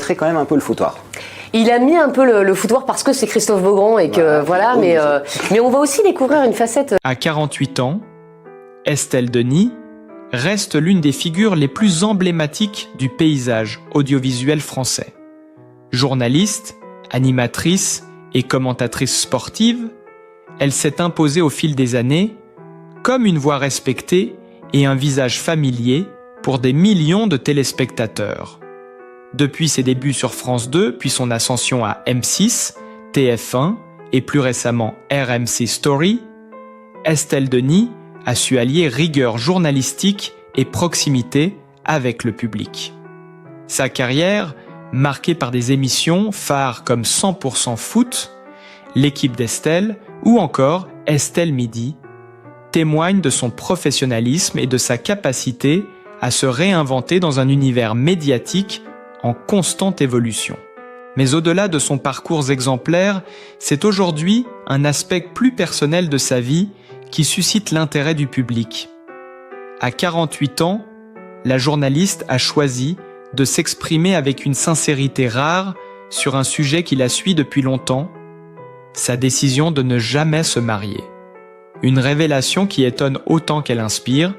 mettrait quand même un peu le foutoir. Il a mis un peu le foutoir parce que c'est Christophe Beaugrand et que voilà, mais on va aussi découvrir une facette. À 48 ans, Estelle Denis reste l'une des figures les plus emblématiques du paysage audiovisuel français. Journaliste, animatrice et commentatrice sportive, elle s'est imposée au fil des années comme une voix respectée et un visage familier pour des millions de téléspectateurs. Depuis ses débuts sur France 2, puis son ascension à M6, TF1 et plus récemment RMC Story, Estelle Denis a su allier rigueur journalistique et proximité avec le public. Sa carrière, marquée par des émissions phares comme 100% foot, L'équipe d'Estelle ou encore Estelle Midi, témoigne de son professionnalisme et de sa capacité à se réinventer dans un univers médiatique en constante évolution. Mais au-delà de son parcours exemplaire, c'est aujourd'hui un aspect plus personnel de sa vie qui suscite l'intérêt du public. À 48 ans, la journaliste a choisi de s'exprimer avec une sincérité rare sur un sujet qui la suit depuis longtemps, sa décision de ne jamais se marier. Une révélation qui étonne autant qu'elle inspire,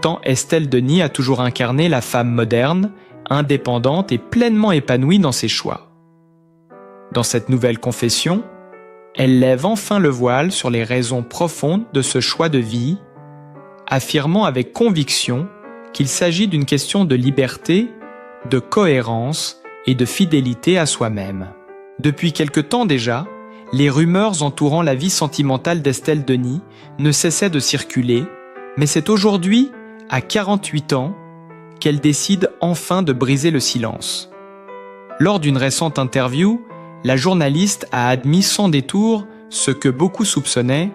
tant Estelle Denis a toujours incarné la femme moderne, indépendante et pleinement épanouie dans ses choix. Dans cette nouvelle confession, elle lève enfin le voile sur les raisons profondes de ce choix de vie, affirmant avec conviction qu'il s'agit d'une question de liberté, de cohérence et de fidélité à soi-même. Depuis quelque temps déjà, les rumeurs entourant la vie sentimentale d'Estelle Denis ne cessaient de circuler, mais c'est aujourd'hui, à 48 ans, qu'elle décide enfin de briser le silence. Lors d'une récente interview, la journaliste a admis sans détour ce que beaucoup soupçonnaient,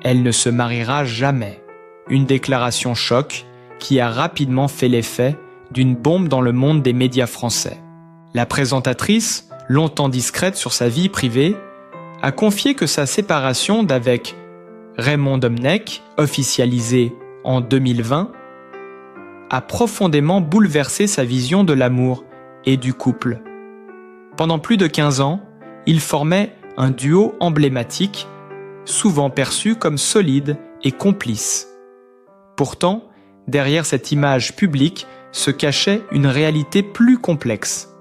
elle ne se mariera jamais. Une déclaration choc qui a rapidement fait l'effet d'une bombe dans le monde des médias français. La présentatrice, longtemps discrète sur sa vie privée, a confié que sa séparation d'avec Raymond Domenech, officialisée en 2020, a profondément bouleversé sa vision de l'amour et du couple. Pendant plus de 15 ans, ils formaient un duo emblématique, souvent perçu comme solide et complice. Pourtant, derrière cette image publique se cachait une réalité plus complexe.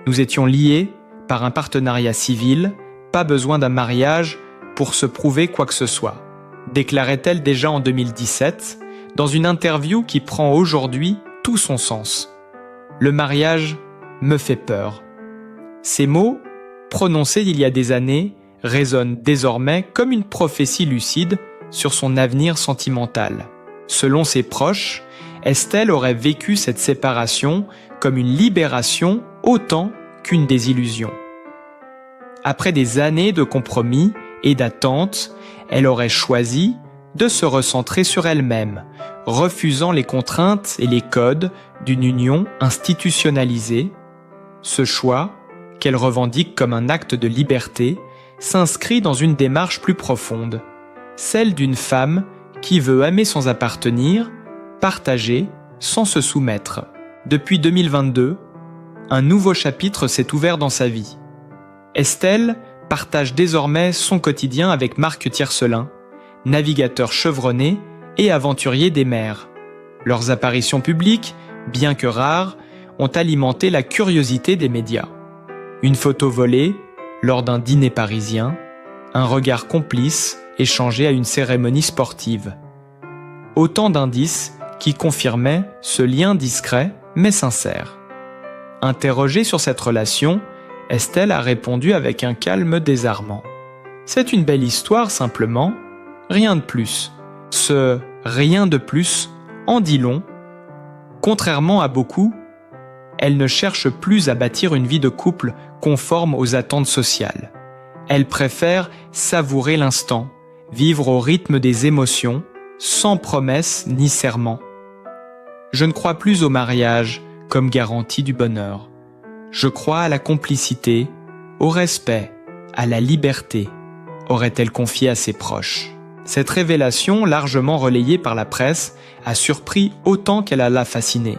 Nous étions liés par un partenariat civil, pas besoin d'un mariage pour se prouver quoi que ce soit, déclarait-elle déjà en 2017, dans une interview qui prend aujourd'hui tout son sens. Le mariage me fait peur. Ces mots, prononcés il y a des années, résonnent désormais comme une prophétie lucide sur son avenir sentimental. Selon ses proches, Estelle aurait vécu cette séparation comme une libération autant qu'une désillusion. Après des années de compromis et d'attentes, elle aurait choisi de se recentrer sur elle-même, refusant les contraintes et les codes d'une union institutionnalisée. Ce choix, qu'elle revendique comme un acte de liberté, s'inscrit dans une démarche plus profonde, celle d'une femme qui veut aimer sans appartenir, partager sans se soumettre. Depuis 2022, un nouveau chapitre s'est ouvert dans sa vie. Estelle partage désormais son quotidien avec Marc Tiercelin, navigateur chevronné et aventurier des mers. Leurs apparitions publiques, bien que rares, ont alimenté la curiosité des médias. Une photo volée lors d'un dîner parisien, un regard complice échangé à une cérémonie sportive. Autant d'indices qui confirmaient ce lien discret mais sincère. Interrogée sur cette relation, Estelle a répondu avec un calme désarmant. C'est une belle histoire simplement, rien de plus. Ce rien de plus en dit long. Contrairement à beaucoup, elle ne cherche plus à bâtir une vie de couple conforme aux attentes sociales. Elle préfère savourer l'instant, vivre au rythme des émotions, sans promesses ni serments. Je ne crois plus au mariage comme garantie du bonheur. Je crois à la complicité, au respect, à la liberté, aurait-elle confié à ses proches. Cette révélation, largement relayée par la presse, a surpris autant qu'elle l'a fascinée.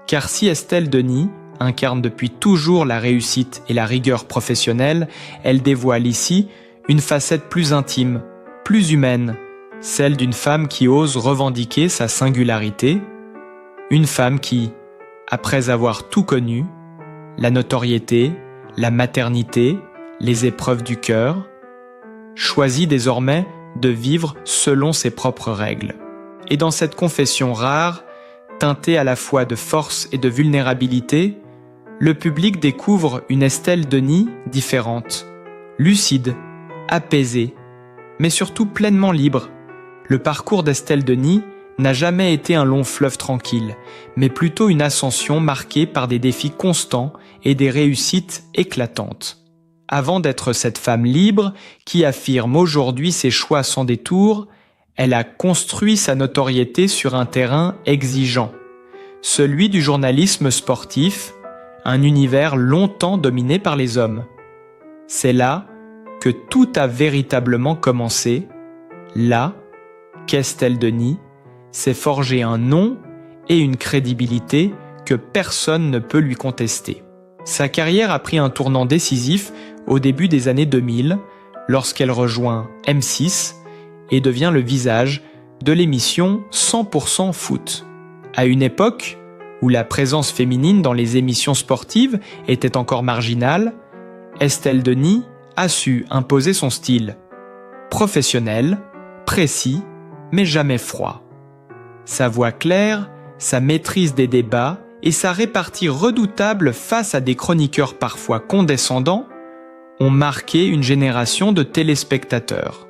Car si Estelle Denis incarne depuis toujours la réussite et la rigueur professionnelle, elle dévoile ici une facette plus intime, plus humaine, celle d'une femme qui ose revendiquer sa singularité, une femme qui, après avoir tout connu, la notoriété, la maternité, les épreuves du cœur, choisit désormais de vivre selon ses propres règles. Et dans cette confession rare, teintée à la fois de force et de vulnérabilité, le public découvre une Estelle Denis différente, lucide, apaisée, mais surtout pleinement libre. Le parcours d'Estelle Denis n'a jamais été un long fleuve tranquille, mais plutôt une ascension marquée par des défis constants et des réussites éclatantes. Avant d'être cette femme libre qui affirme aujourd'hui ses choix sans détour, elle a construit sa notoriété sur un terrain exigeant, celui du journalisme sportif, un univers longtemps dominé par les hommes. C'est là que tout a véritablement commencé, là qu'Estelle Denis s'est forgé un nom et une crédibilité que personne ne peut lui contester. Sa carrière a pris un tournant décisif au début des années 2000, lorsqu'elle rejoint M6 et devient le visage de l'émission 100% foot. À une époque où la présence féminine dans les émissions sportives était encore marginale, Estelle Denis a su imposer son style. Professionnel, précis, mais jamais froid. Sa voix claire, sa maîtrise des débats et sa répartie redoutable face à des chroniqueurs parfois condescendants ont marqué une génération de téléspectateurs.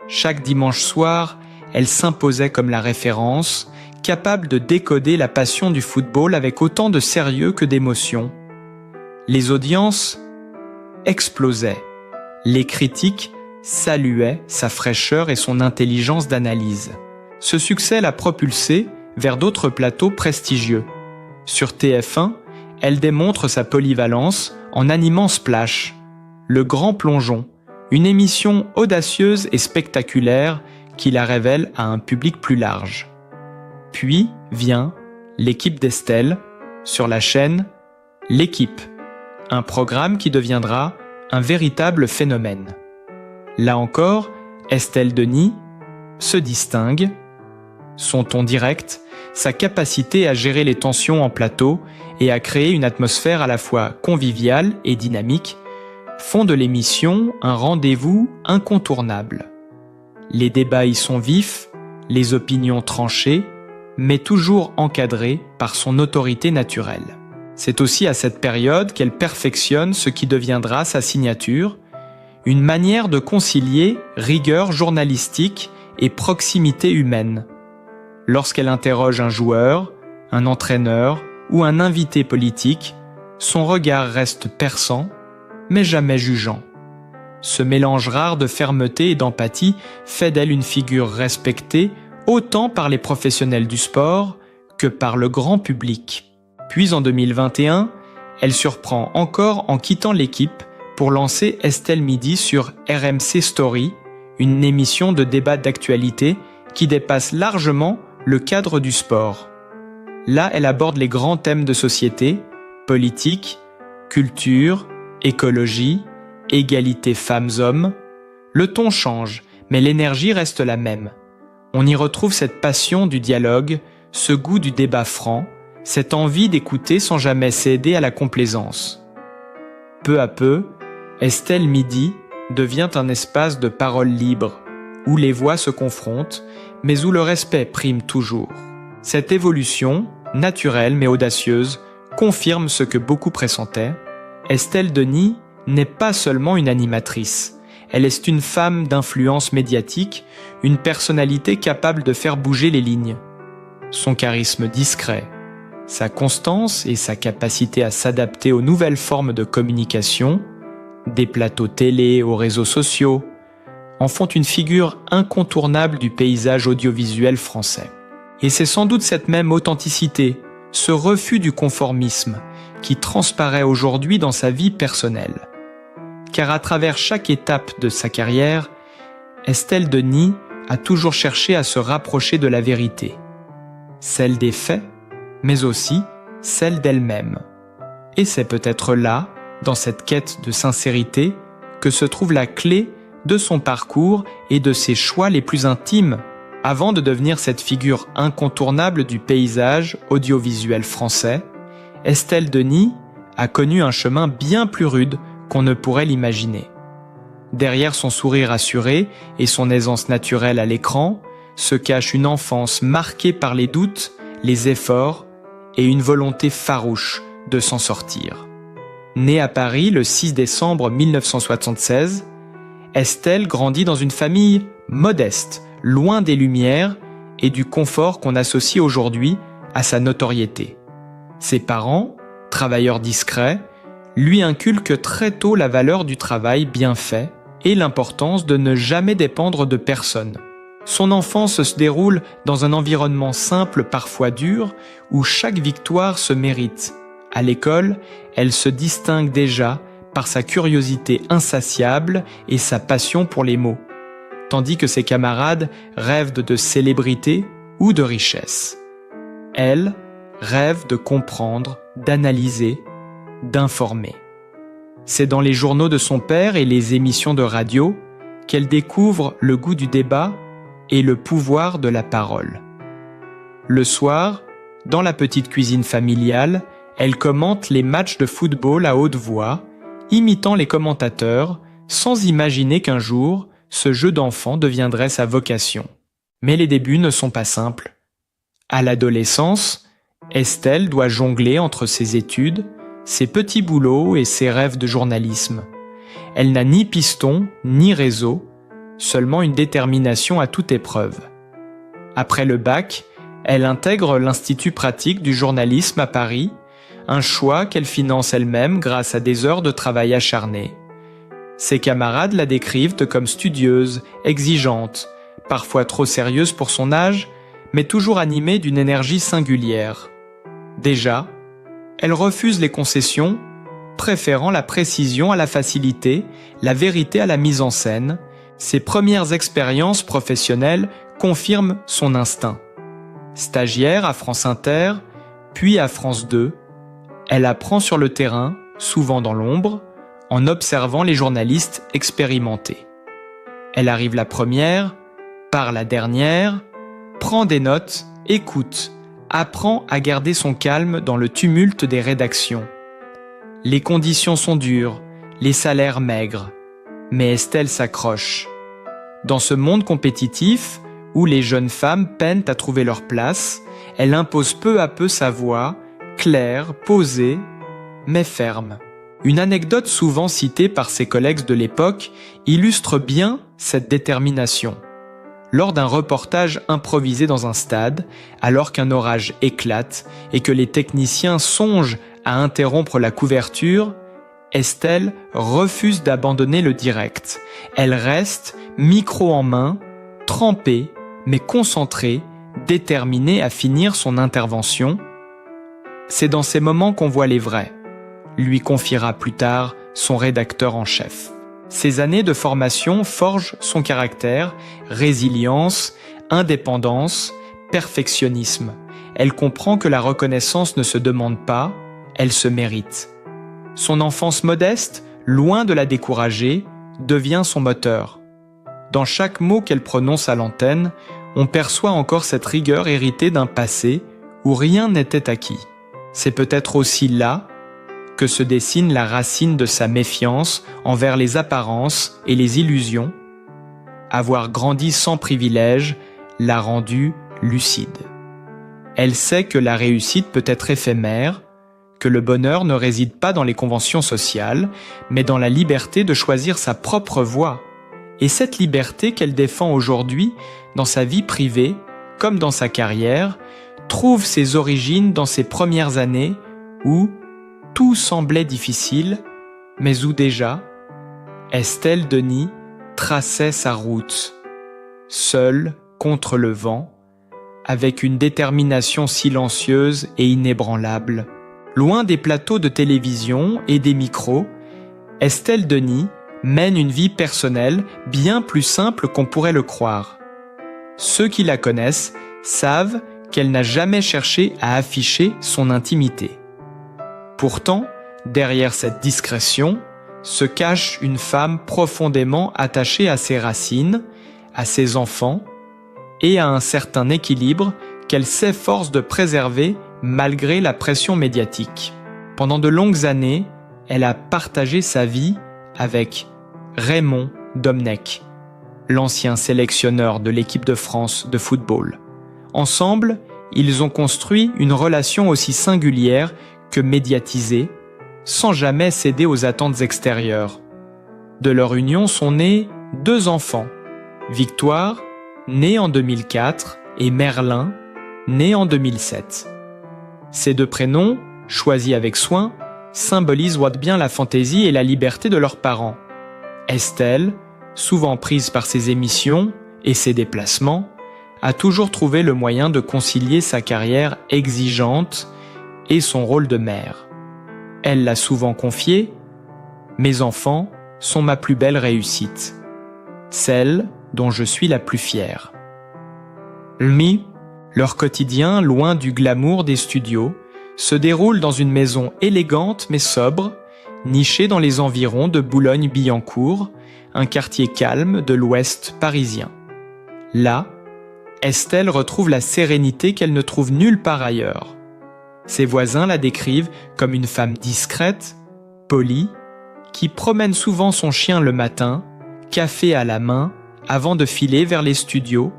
Chaque dimanche soir, elle s'imposait comme la référence, capable de décoder la passion du football avec autant de sérieux que d'émotion. Les audiences explosaient. Les critiques saluaient sa fraîcheur et son intelligence d'analyse. Ce succès l'a propulsée vers d'autres plateaux prestigieux. Sur TF1, elle démontre sa polyvalence en animant Splash, le grand plongeon, une émission audacieuse et spectaculaire qui la révèle à un public plus large. Puis vient L'équipe d'Estelle sur la chaîne L'Équipe, un programme qui deviendra un véritable phénomène. Là encore, Estelle Denis se distingue. Son ton direct, sa capacité à gérer les tensions en plateau et à créer une atmosphère à la fois conviviale et dynamique font de l'émission un rendez-vous incontournable. Les débats y sont vifs, les opinions tranchées, mais toujours encadrées par son autorité naturelle. C'est aussi à cette période qu'elle perfectionne ce qui deviendra sa signature, une manière de concilier rigueur journalistique et proximité humaine. Lorsqu'elle interroge un joueur, un entraîneur ou un invité politique, son regard reste perçant, mais jamais jugeant. Ce mélange rare de fermeté et d'empathie fait d'elle une figure respectée autant par les professionnels du sport que par le grand public. Puis en 2021, elle surprend encore en quittant l'équipe pour lancer Estelle Midi sur RMC Story, une émission de débat d'actualité qui dépasse largement le cadre du sport. Là, elle aborde les grands thèmes de société, politique, culture, écologie, égalité femmes-hommes. Le ton change, mais l'énergie reste la même. On y retrouve cette passion du dialogue, ce goût du débat franc, cette envie d'écouter sans jamais céder à la complaisance. Peu à peu, Estelle Midi devient un espace de parole libre, où les voix se confrontent, mais où le respect prime toujours. Cette évolution, naturelle mais audacieuse, confirme ce que beaucoup pressentaient. Estelle Denis n'est pas seulement une animatrice, elle est une femme d'influence médiatique, une personnalité capable de faire bouger les lignes. Son charisme discret, sa constance et sa capacité à s'adapter aux nouvelles formes de communication, des plateaux télé aux réseaux sociaux, en font une figure incontournable du paysage audiovisuel français. Et c'est sans doute cette même authenticité, ce refus du conformisme, qui transparaît aujourd'hui dans sa vie personnelle. Car à travers chaque étape de sa carrière, Estelle Denis a toujours cherché à se rapprocher de la vérité, celle des faits, mais aussi celle d'elle-même. Et c'est peut-être là, dans cette quête de sincérité, que se trouve la clé de son parcours et de ses choix les plus intimes, avant de devenir cette figure incontournable du paysage audiovisuel français. Estelle Denis a connu un chemin bien plus rude qu'on ne pourrait l'imaginer. Derrière son sourire assuré et son aisance naturelle à l'écran, se cache une enfance marquée par les doutes, les efforts et une volonté farouche de s'en sortir. Née à Paris le 6 décembre 1976, Estelle grandit dans une famille modeste, loin des lumières et du confort qu'on associe aujourd'hui à sa notoriété. Ses parents, travailleurs discrets, lui inculquent très tôt la valeur du travail bien fait et l'importance de ne jamais dépendre de personne. Son enfance se déroule dans un environnement simple, parfois dur, où chaque victoire se mérite. À l'école, elle se distingue déjà par sa curiosité insatiable et sa passion pour les mots, tandis que ses camarades rêvent de célébrité ou de richesse. Elle rêve de comprendre, d'analyser, d'informer. C'est dans les journaux de son père et les émissions de radio qu'elle découvre le goût du débat et le pouvoir de la parole. Le soir, dans la petite cuisine familiale, elle commente les matchs de football à haute voix, imitant les commentateurs, sans imaginer qu'un jour, ce jeu d'enfant deviendrait sa vocation. Mais les débuts ne sont pas simples. À l'adolescence, Estelle doit jongler entre ses études, ses petits boulots et ses rêves de journalisme. Elle n'a ni piston, ni réseau, seulement une détermination à toute épreuve. Après le bac, elle intègre l'Institut pratique du journalisme à Paris, un choix qu'elle finance elle-même grâce à des heures de travail acharné. Ses camarades la décrivent comme studieuse, exigeante, parfois trop sérieuse pour son âge, mais toujours animée d'une énergie singulière. Déjà, elle refuse les concessions, préférant la précision à la facilité, la vérité à la mise en scène. Ses premières expériences professionnelles confirment son instinct. Stagiaire à France Inter, puis à France 2, elle apprend sur le terrain, souvent dans l'ombre, en observant les journalistes expérimentés. Elle arrive la première, part la dernière, prend des notes, écoute, apprend à garder son calme dans le tumulte des rédactions. Les conditions sont dures, les salaires maigres, mais Estelle s'accroche. Dans ce monde compétitif, où les jeunes femmes peinent à trouver leur place, elle impose peu à peu sa voix, claire, posée, mais ferme. Une anecdote souvent citée par ses collègues de l'époque illustre bien cette détermination. Lors d'un reportage improvisé dans un stade, alors qu'un orage éclate et que les techniciens songent à interrompre la couverture, Estelle refuse d'abandonner le direct. Elle reste, micro en main, trempée, mais concentrée, déterminée à finir son intervention. C'est dans ces moments qu'on voit les vrais, lui confiera plus tard son rédacteur en chef. Ces années de formation forgent son caractère, résilience, indépendance, perfectionnisme. Elle comprend que la reconnaissance ne se demande pas, elle se mérite. Son enfance modeste, loin de la décourager, devient son moteur. Dans chaque mot qu'elle prononce à l'antenne, on perçoit encore cette rigueur héritée d'un passé où rien n'était acquis. C'est peut-être aussi là que se dessine la racine de sa méfiance envers les apparences et les illusions. Avoir grandi sans privilège l'a rendue lucide. Elle sait que la réussite peut être éphémère, que le bonheur ne réside pas dans les conventions sociales, mais dans la liberté de choisir sa propre voie. Et cette liberté qu'elle défend aujourd'hui, dans sa vie privée, comme dans sa carrière, trouve ses origines dans ses premières années où tout semblait difficile, mais où déjà, Estelle Denis traçait sa route, seule contre le vent, avec une détermination silencieuse et inébranlable. Loin des plateaux de télévision et des micros, Estelle Denis mène une vie personnelle bien plus simple qu'on pourrait le croire. Ceux qui la connaissent savent qu'elle n'a jamais cherché à afficher son intimité. Pourtant, Derrière cette discrétion se cache une femme profondément attachée à ses racines, à ses enfants et à un certain équilibre qu'elle s'efforce de préserver malgré la pression médiatique. Pendant de longues années, elle a partagé sa vie avec Raymond Domenech, l'ancien sélectionneur de l'équipe de France de football. Ensemble, ils ont construit une relation aussi singulière que médiatisée, sans jamais céder aux attentes extérieures. De leur union sont nés 2 enfants, Victoire, née en 2004, et Merlin, né en 2007. Ces 2 prénoms, choisis avec soin, symbolisent bien la fantaisie et la liberté de leurs parents. Estelle, souvent prise par ses émissions et ses déplacements, a toujours trouvé le moyen de concilier sa carrière exigeante et son rôle de mère. Elle l'a souvent confié : « Mes enfants sont ma plus belle réussite, celle dont je suis la plus fière. » Leur quotidien, loin du glamour des studios, se déroule dans une maison élégante mais sobre, nichée dans les environs de Boulogne-Billancourt, un quartier calme de l'ouest parisien. Là, Estelle retrouve la sérénité qu'elle ne trouve nulle part ailleurs. Ses voisins la décrivent comme une femme discrète, polie, qui promène souvent son chien le matin, café à la main, avant de filer vers les studios.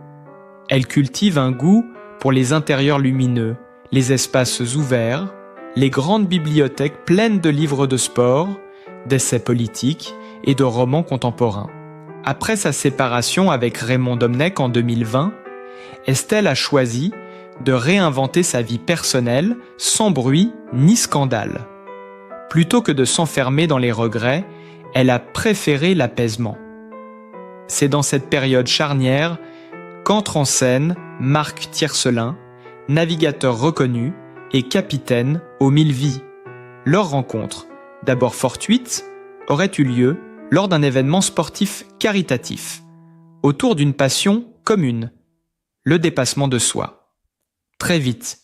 Elle cultive un goût pour les intérieurs lumineux, les espaces ouverts, les grandes bibliothèques pleines de livres de sport, d'essais politiques et de romans contemporains. Après sa séparation avec Raymond Domenech en 2020, Estelle a choisi de réinventer sa vie personnelle sans bruit ni scandale. Plutôt que de s'enfermer dans les regrets, elle a préféré l'apaisement. C'est dans cette période charnière qu'entre en scène Marc Tiercelin, navigateur reconnu et capitaine aux 1000 vies. Leur rencontre, d'abord fortuite, aurait eu lieu lors d'un événement sportif caritatif, autour d'une passion commune, le dépassement de soi. Très vite,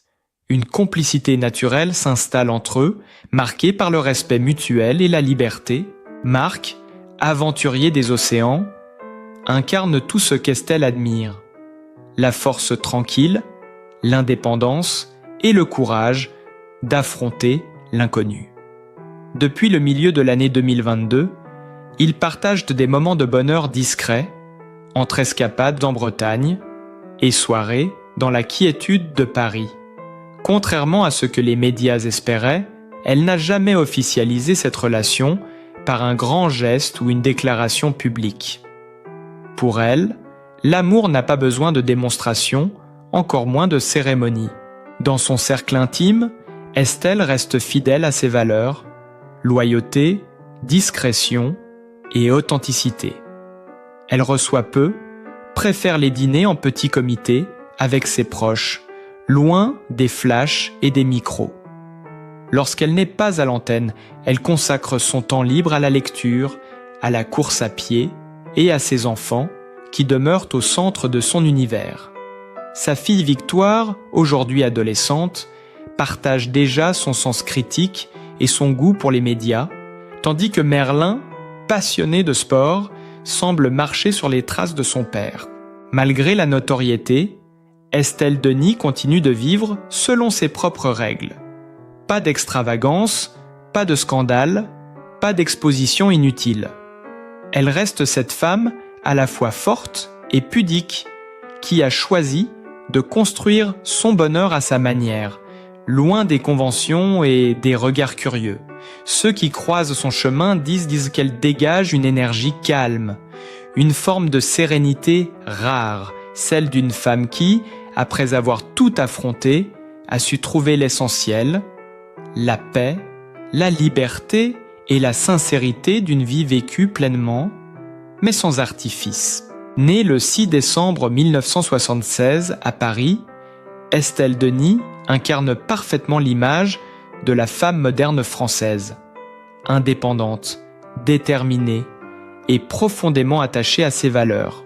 une complicité naturelle s'installe entre eux, marquée par le respect mutuel et la liberté. Marc, aventurier des océans, incarne tout ce qu'Estelle admire: la force tranquille, l'indépendance et le courage d'affronter l'inconnu. Depuis le milieu de l'année 2022, ils partagent des moments de bonheur discrets, entre escapades en Bretagne et soirées dans la quiétude de Paris. Contrairement à ce que les médias espéraient, elle n'a jamais officialisé cette relation par un grand geste ou une déclaration publique. Pour elle, l'amour n'a pas besoin de démonstration, encore moins de cérémonie. Dans son cercle intime, Estelle reste fidèle à ses valeurs: loyauté, discrétion et authenticité. Elle reçoit peu, préfère les dîners en petit comité, avec ses proches, loin des flashs et des micros. Lorsqu'elle n'est pas à l'antenne, elle consacre son temps libre à la lecture, à la course à pied et à ses enfants, qui demeurent au centre de son univers. Sa fille Victoire, aujourd'hui adolescente, partage déjà son sens critique et son goût pour les médias, tandis que Merlin, passionné de sport, semble marcher sur les traces de son père. Malgré la notoriété, Estelle Denis continue de vivre selon ses propres règles. Pas d'extravagance, pas de scandale, pas d'exposition inutile. Elle reste cette femme à la fois forte et pudique, qui a choisi de construire son bonheur à sa manière, loin des conventions et des regards curieux. Ceux qui croisent son chemin disent qu'elle dégage une énergie calme, une forme de sérénité rare, celle d'une femme qui, après avoir tout affronté, a su trouver l'essentiel, la paix, la liberté et la sincérité d'une vie vécue pleinement, mais sans artifice. Née le 6 décembre 1976 à Paris, Estelle Denis incarne parfaitement l'image de la femme moderne française, indépendante, déterminée et profondément attachée à ses valeurs.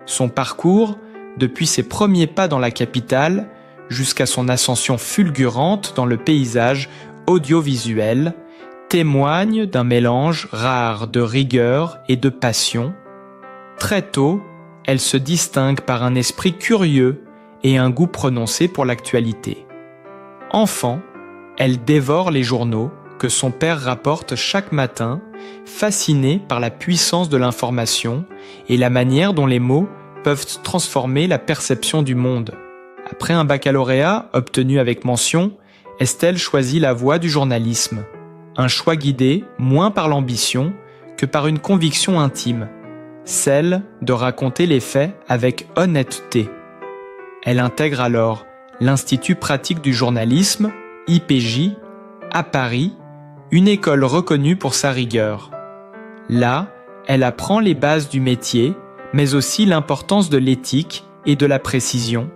Son parcours, depuis ses premiers pas dans la capitale jusqu'à son ascension fulgurante dans le paysage audiovisuel, témoigne d'un mélange rare de rigueur et de passion. Très tôt, elle se distingue par un esprit curieux et un goût prononcé pour l'actualité. Enfant, elle dévore les journaux que son père rapporte chaque matin, fascinée par la puissance de l'information et la manière dont les mots peuvent transformer la perception du monde. Après un baccalauréat obtenu avec mention, Estelle choisit la voie du journalisme, un choix guidé moins par l'ambition que par une conviction intime, celle de raconter les faits avec honnêteté. Elle intègre alors l'Institut pratique du journalisme, IPJ, à Paris, une école reconnue pour sa rigueur. Là, elle apprend les bases du métier, mais aussi l'importance de l'éthique et de la précision.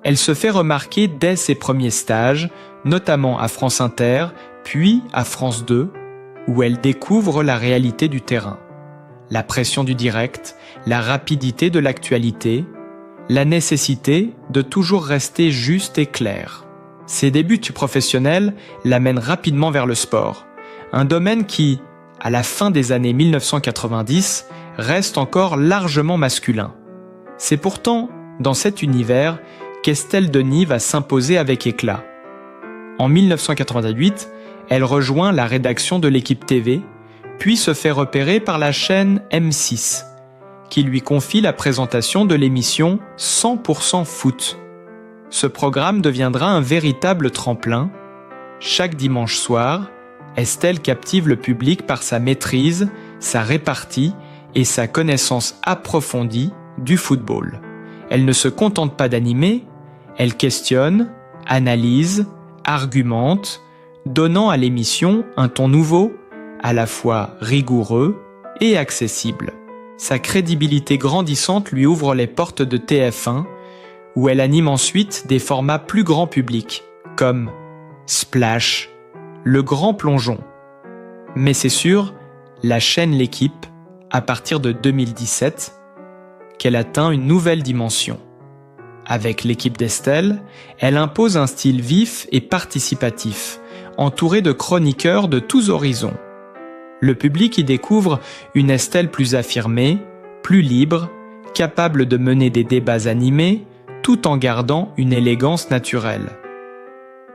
Elle se fait remarquer dès ses premiers stages, notamment à France Inter, puis à France 2, où elle découvre la réalité du terrain. La pression du direct, la rapidité de l'actualité, la nécessité de toujours rester juste et clair. Ses débuts professionnels l'amènent rapidement vers le sport, un domaine qui, à la fin des années 1990, reste encore largement masculin. C'est pourtant dans cet univers qu'Estelle Denis va s'imposer avec éclat. En 1988, elle rejoint la rédaction de l'Équipe TV, puis se fait repérer par la chaîne M6, qui lui confie la présentation de l'émission 100% foot. Ce programme deviendra un véritable tremplin. Chaque dimanche soir, Estelle captive le public par sa maîtrise, sa répartie et sa connaissance approfondie du football. Elle ne se contente pas d'animer, elle questionne, analyse, argumente, donnant à l'émission un ton nouveau, à la fois rigoureux et accessible. Sa crédibilité grandissante lui ouvre les portes de TF1, où elle anime ensuite des formats plus grand public, comme Splash, Le Grand Plongeon. Mais c'est sur la chaîne L'Équipe, à partir de 2017, qu'elle atteint une nouvelle dimension. Avec l'équipe d'Estelle, elle impose un style vif et participatif, entouré de chroniqueurs de tous horizons. Le public y découvre une Estelle plus affirmée, plus libre, capable de mener des débats animés, tout en gardant une élégance naturelle.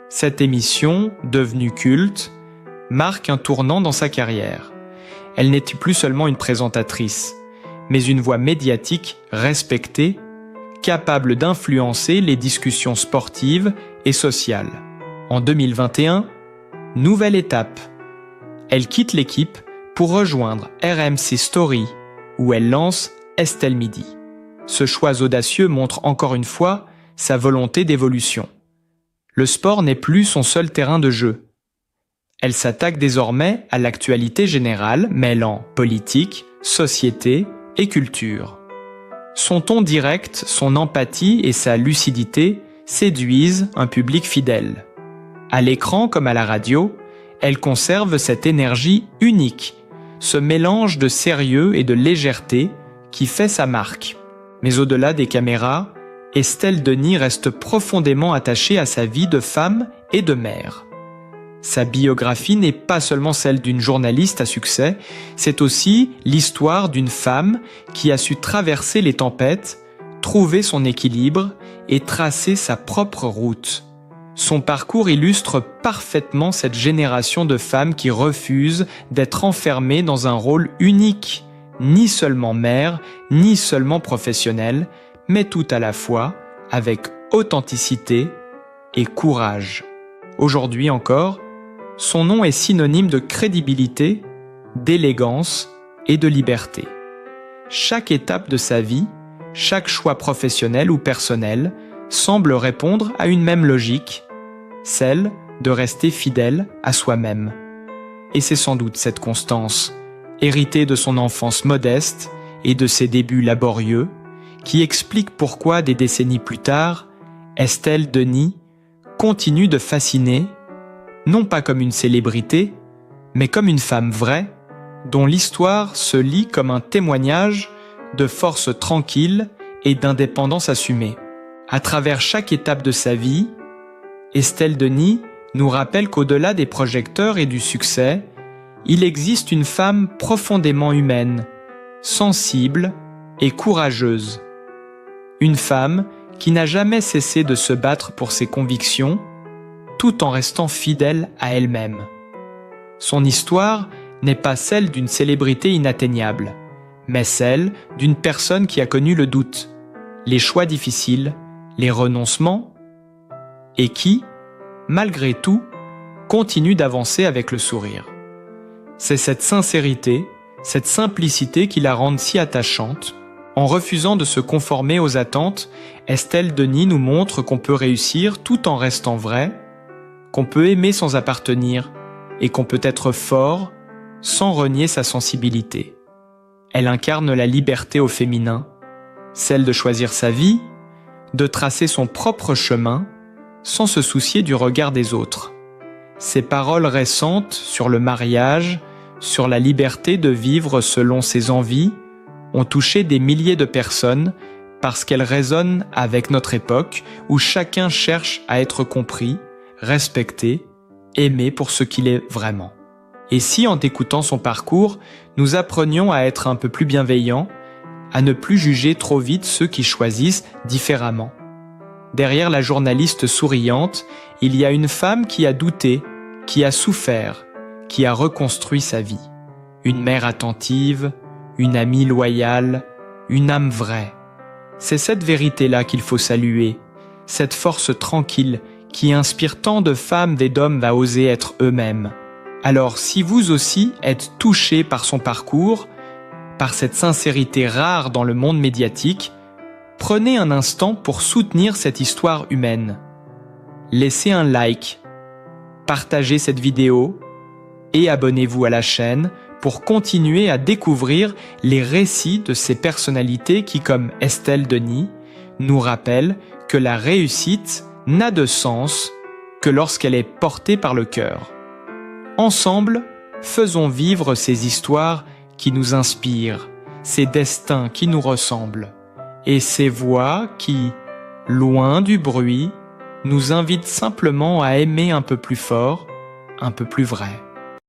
Cette émission, devenue culte, marque un tournant dans sa carrière. Elle n'était plus seulement une présentatrice, mais une voix médiatique respectée, capable d'influencer les discussions sportives et sociales. En 2021, nouvelle étape. Elle quitte l'équipe pour rejoindre RMC Story, où elle lance Estelle Midi. Ce choix audacieux montre encore une fois sa volonté d'évolution. Le sport n'est plus son seul terrain de jeu. Elle s'attaque désormais à l'actualité générale, mêlant politique, société et culture. Son ton direct, son empathie et sa lucidité séduisent un public fidèle. À l'écran comme à la radio, elle conserve cette énergie unique, ce mélange de sérieux et de légèreté qui fait sa marque. Mais au-delà des caméras, Estelle Denis reste profondément attachée à sa vie de femme et de mère. Sa biographie n'est pas seulement celle d'une journaliste à succès, c'est aussi l'histoire d'une femme qui a su traverser les tempêtes, trouver son équilibre et tracer sa propre route. Son parcours illustre parfaitement cette génération de femmes qui refusent d'être enfermées dans un rôle unique, ni seulement mère, ni seulement professionnelle, mais tout à la fois, avec authenticité et courage. Aujourd'hui encore, son nom est synonyme de crédibilité, d'élégance et de liberté. Chaque étape de sa vie, chaque choix professionnel ou personnel, semble répondre à une même logique, celle de rester fidèle à soi-même. Et c'est sans doute cette constance, héritée de son enfance modeste et de ses débuts laborieux, qui explique pourquoi, des décennies plus tard, Estelle Denis continue de fasciner, non pas comme une célébrité, mais comme une femme vraie, dont l'histoire se lit comme un témoignage de force tranquille et d'indépendance assumée. À travers chaque étape de sa vie, Estelle Denis nous rappelle qu'au-delà des projecteurs et du succès, il existe une femme profondément humaine, sensible et courageuse. Une femme qui n'a jamais cessé de se battre pour ses convictions, tout en restant fidèle à elle-même. Son histoire n'est pas celle d'une célébrité inatteignable, mais celle d'une personne qui a connu le doute, les choix difficiles, les renoncements, et qui, malgré tout, continue d'avancer avec le sourire. C'est cette sincérité, cette simplicité qui la rendent si attachante. En refusant de se conformer aux attentes, Estelle Denis nous montre qu'on peut réussir tout en restant vrai, qu'on peut aimer sans appartenir et qu'on peut être fort sans renier sa sensibilité. Elle incarne la liberté au féminin, celle de choisir sa vie, de tracer son propre chemin sans se soucier du regard des autres. Ses paroles récentes sur le mariage, sur la liberté de vivre selon ses envies, ont touché des milliers de personnes parce qu'elles résonnent avec notre époque où chacun cherche à être compris, respecté, aimé pour ce qu'il est vraiment. Et si en écoutant son parcours, nous apprenions à être un peu plus bienveillants, à ne plus juger trop vite ceux qui choisissent différemment. Derrière la journaliste souriante, il y a une femme qui a douté, qui a souffert, qui a reconstruit sa vie. Une mère attentive, une amie loyale, une âme vraie. C'est cette vérité-là qu'il faut saluer, cette force tranquille qui inspire tant de femmes et d'hommes à oser être eux-mêmes. Alors si vous aussi êtes touchés par son parcours, par cette sincérité rare dans le monde médiatique, prenez un instant pour soutenir cette histoire humaine. Laissez un like, partagez cette vidéo et abonnez-vous à la chaîne pour continuer à découvrir les récits de ces personnalités qui, comme Estelle Denis, nous rappellent que la réussite n'a de sens que lorsqu'elle est portée par le cœur. Ensemble, faisons vivre ces histoires qui nous inspirent, ces destins qui nous ressemblent, et ces voix qui, loin du bruit, nous invitent simplement à aimer un peu plus fort, un peu plus vrai.